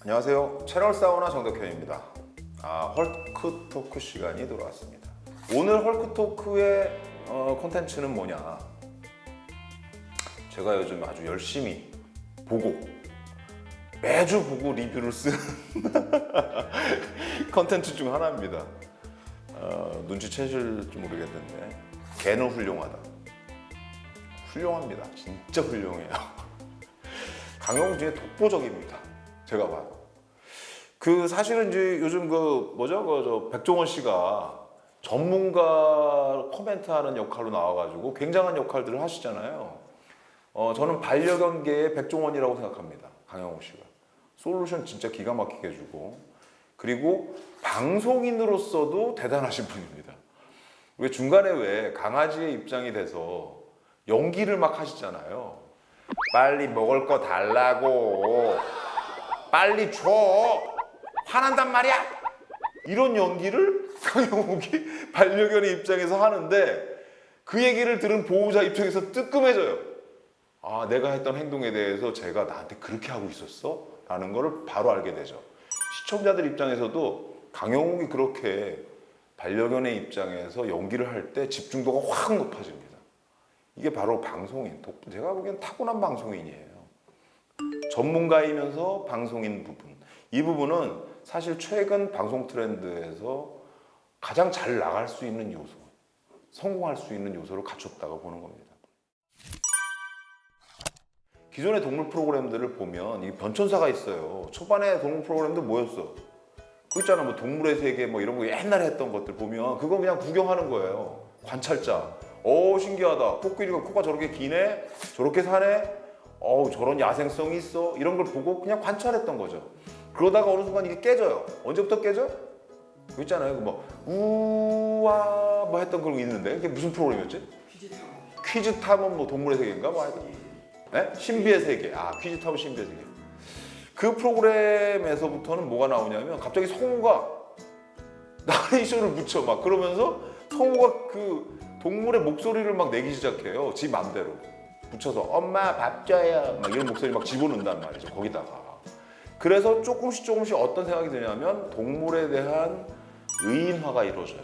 안녕하세요. 채널 사우나 정덕현입니다. 헐크 토크 시간이 돌아왔습니다. 오늘 헐크 토크의 콘텐츠는 뭐냐? 제가 요즘 아주 열심히 보고 매주 보고 리뷰를 쓰는 콘텐츠 중 하나입니다. 눈치채실지 모르겠는데 개는 훌륭하다. 훌륭합니다. 진짜 훌륭해요. 강영욱 중에 독보적입니다. 제가 봐도. 사실은 이제 요즘 백종원 씨가 전문가 코멘트하는 역할로 나와가지고 굉장한 역할들을 하시잖아요. 저는 반려견계의 백종원이라고 생각합니다. 강영욱 씨가. 솔루션 진짜 기가 막히게 해주고, 그리고 방송인으로서도 대단하신 분입니다. 왜 중간에 왜 강아지의 입장이 돼서 연기를 막 하시잖아요. 빨리 먹을 거 달라고, 빨리 줘, 화난단 말이야, 이런 연기를 강영욱이 반려견의 입장에서 하는데, 그 얘기를 들은 보호자 입장에서 뜨끔해져요. 내가 했던 행동에 대해서 제가 나한테 그렇게 하고 있었어? 라는 거를 바로 알게 되죠. 시청자들 입장에서도 강영욱이 그렇게 반려견의 입장에서 연기를 할 때 집중도가 확 높아집니다. 이게 바로 방송인, 제가 보기엔 타고난 방송인이에요. 전문가이면서 방송인 부분, 이 부분은 사실 최근 방송 트렌드에서 가장 잘 나갈 수 있는 요소, 성공할 수 있는 요소를 갖췄다고 보는 겁니다. 기존의 동물 프로그램들을 보면 이 변천사가 있어요. 초반에 동물 프로그램도 뭐였어? 그 있잖아, 뭐 동물의 세계 뭐 이런 거 옛날에 했던 것들 보면 그거 그냥 구경하는 거예요. 관찰자. 신기하다. 코끼리가 코가 저렇게 기네? 저렇게 사네? 저런 야생성이 있어? 이런 걸 보고 그냥 관찰했던 거죠. 그러다가 어느 순간 이게 깨져요. 언제부터 깨져? 그 있잖아요. 뭐 우와 뭐 했던 그런 게 있는데, 그게 무슨 프로그램이었지? 퀴즈 탐험 뭐 동물의 세계인가? 뭐 하여튼. 네? 신비의 세계. 퀴즈 탐험 신비의 세계. 그 프로그램에서부터는 뭐가 나오냐면 갑자기 성우가 나레이션을 붙여 막 그러면서 성우가 그 동물의 목소리를 막 내기 시작해요. 지 맘대로 붙여서 엄마 밥 줘요 막 이런 목소리 막 집어넣는단 말이죠, 거기다가. 그래서 조금씩 어떤 생각이 드냐면 동물에 대한 의인화가 이루어져요.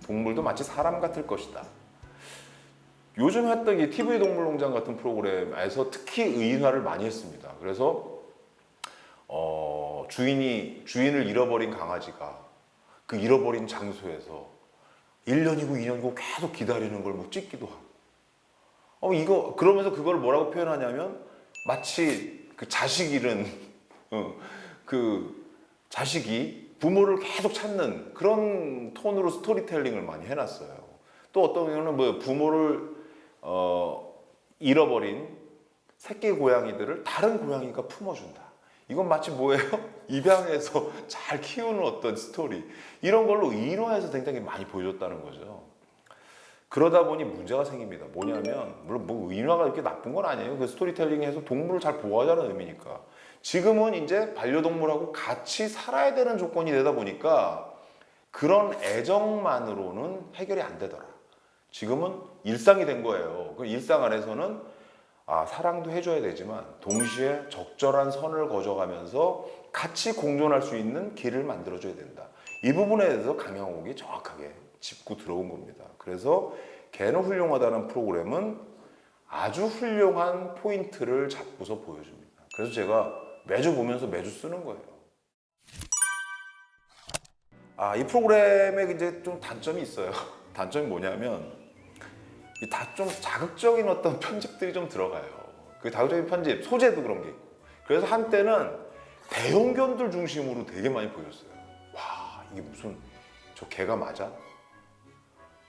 동물도 마치 사람 같을 것이다. 요즘 했던 이 TV 동물농장 같은 프로그램에서 특히 의인화를 많이 했습니다. 그래서 주인을 잃어버린 강아지가 그 잃어버린 장소에서 1년이고 2년이고 계속 기다리는 걸 뭐 찍기도 하고. 그러면서 그걸 뭐라고 표현하냐면 마치 그 자식 잃은 그 자식이 부모를 계속 찾는 그런 톤으로 스토리텔링을 많이 해놨어요. 또 어떤 경우는 뭐 부모를 잃어버린 새끼 고양이들을 다른 고양이가 품어준다. 이건 마치 뭐예요? 입양해서 잘 키우는 어떤 스토리, 이런 걸로 인화해서 굉장히 많이 보여줬다는 거죠. 그러다 보니 문제가 생깁니다. 뭐냐면, 물론 뭐 인화가 이렇게 나쁜 건 아니에요. 그 스토리텔링에서 동물을 잘 보호하자는 의미니까. 지금은 이제 반려동물하고 같이 살아야 되는 조건이 되다 보니까 그런 애정만으로는 해결이 안 되더라. 지금은 일상이 된 거예요. 그 일상 안에서는 사랑도 해줘야 되지만 동시에 적절한 선을 거져가면서 같이 공존할 수 있는 길을 만들어줘야 된다. 이 부분에 대해서 강영욱이 정확하게 짚고 들어온 겁니다. 그래서 개는 훌륭하다는 프로그램은 아주 훌륭한 포인트를 잡고서 보여줍니다. 그래서 제가 매주 보면서 매주 쓰는 거예요. 이 프로그램에 이제 좀 단점이 있어요. 단점이 뭐냐면 다 좀 자극적인 어떤 편집들이 좀 들어가요. 그 자극적인 편집, 소재도 그런 게 있고. 그래서 한때는 대형견들 중심으로 되게 많이 보였어요. 와, 이게 무슨, 저 개가 맞아?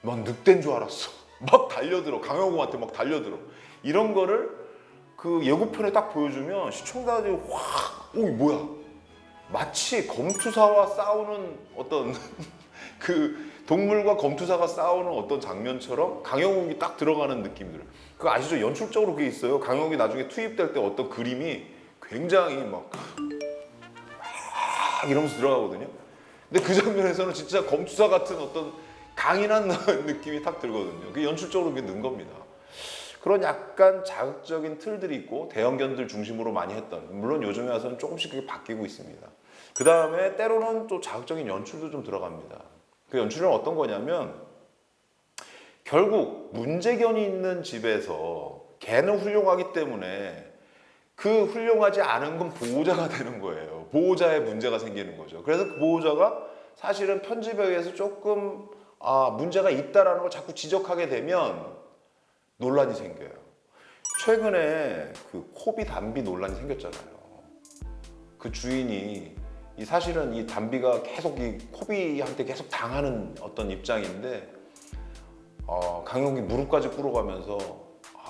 막 늑대인 줄 알았어. 막 달려들어. 강영욱한테 막 달려들어. 이런 거를 그 예고편에 딱 보여주면 시청자들이 확, 뭐야. 마치 검투사와 싸우는 어떤 그 동물과 검투사가 싸우는 어떤 장면처럼 강영욱이 딱 들어가는 느낌들. 그거 아시죠? 연출적으로 그게 있어요. 강영욱이 나중에 투입될 때 어떤 그림이 굉장히 막 이러면서 들어가거든요. 근데 그 장면에서는 진짜 검투사 같은 어떤 강인한 느낌이 딱 들거든요. 그게 연출적으로 그게 넣은 겁니다. 그런 약간 자극적인 틀들이 있고 대형견들 중심으로 많이 했던, 물론 요즘에 와서는 조금씩 그게 바뀌고 있습니다. 그 다음에 때로는 또 자극적인 연출도 좀 들어갑니다. 그 연출은 어떤 거냐면 결국 문제견이 있는 집에서 개는 훌륭하기 때문에 그 훌륭하지 않은 건 보호자가 되는 거예요. 보호자의 문제가 생기는 거죠. 그래서 그 보호자가 사실은 편집에 의해서 조금 문제가 있다라는 걸 자꾸 지적하게 되면 논란이 생겨요. 최근에 그 코비 담비 논란이 생겼잖아요. 그 주인이 사실은 이 담비가 계속 이 코비한테 계속 당하는 어떤 입장인데 강용기 무릎까지 꿇어가면서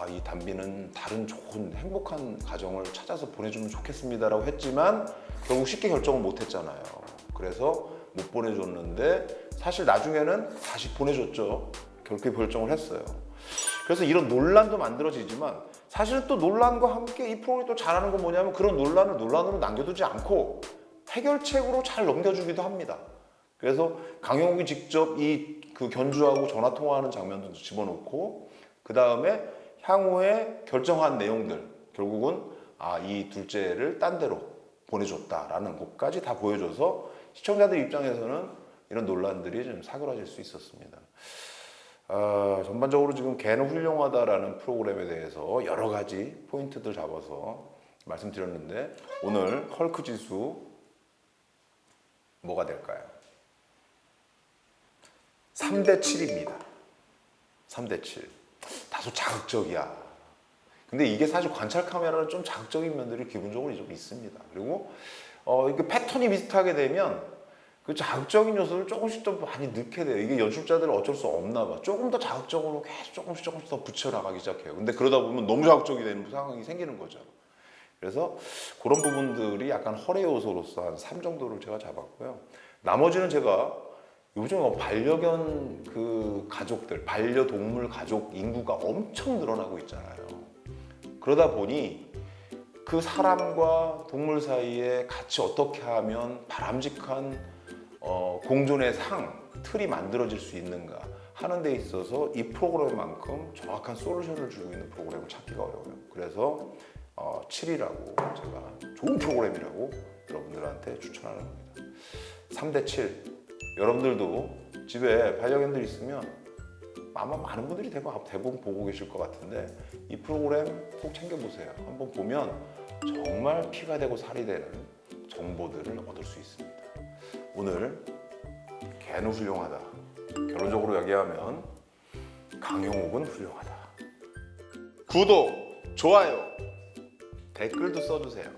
이 담비는 다른 좋은 행복한 가정을 찾아서 보내주면 좋겠습니다라고 했지만 결국 쉽게 결정을 못했잖아요. 그래서 못 보내줬는데 사실 나중에는 다시 보내줬죠. 그렇게 결정을 했어요. 그래서 이런 논란도 만들어지지만 사실은 또 논란과 함께 이 프로그램이 또 잘하는 건 뭐냐면 그런 논란을 논란으로 남겨두지 않고 해결책으로 잘 넘겨주기도 합니다. 그래서 강용욱이 직접 그 견주하고 전화 통화하는 장면도 집어넣고 그 다음에 향후에 결정한 내용들 결국은 이 둘째를 딴 데로 보내줬다라는 것까지 다 보여줘서 시청자들 입장에서는 이런 논란들이 좀 사그라질 수 있었습니다. 전반적으로 지금 개는 훌륭하다라는 프로그램에 대해서 여러 가지 포인트들 잡아서 말씀드렸는데 오늘 헐크 지수 뭐가 될까요? 3대 7입니다. 3대 7. 다소 자극적이야. 근데 이게 사실 관찰 카메라는 좀 자극적인 면들이 기본적으로 좀 있습니다. 그리고 이게 패턴이 비슷하게 되면 그 자극적인 요소를 조금씩 좀 많이 넣게 돼요. 이게 연출자들은 어쩔 수 없나 봐. 조금 더 자극적으로 계속 조금씩 더 붙여나가기 시작해요. 근데 그러다 보면 너무 자극적이 되는 상황이 생기는 거죠. 그래서 그런 부분들이 약간 허례 요소로서 한 3 정도를 제가 잡았고요. 나머지는 제가 요즘 반려견 그 가족들, 반려동물 가족 인구가 엄청 늘어나고 있잖아요. 그러다 보니 그 사람과 동물 사이에 같이 어떻게 하면 바람직한 공존의 틀이 만들어질 수 있는가 하는 데 있어서 이 프로그램만큼 정확한 솔루션을 주고 있는 프로그램을 찾기가 어려워요. 그래서 7이라고 제가 좋은 프로그램이라고 여러분들한테 추천하는 겁니다. 3대 7. 여러분들도 집에 반려견들 있으면 아마 많은 분들이 대부분 보고 계실 것 같은데 이 프로그램 꼭 챙겨보세요. 한번 보면 정말 피가 되고 살이 되는 정보들을 얻을 수 있습니다. 오늘 개는 훌륭하다. 결론적으로 얘기하면 강용욱은 훌륭하다. 구독, 좋아요, 댓글도 써주세요.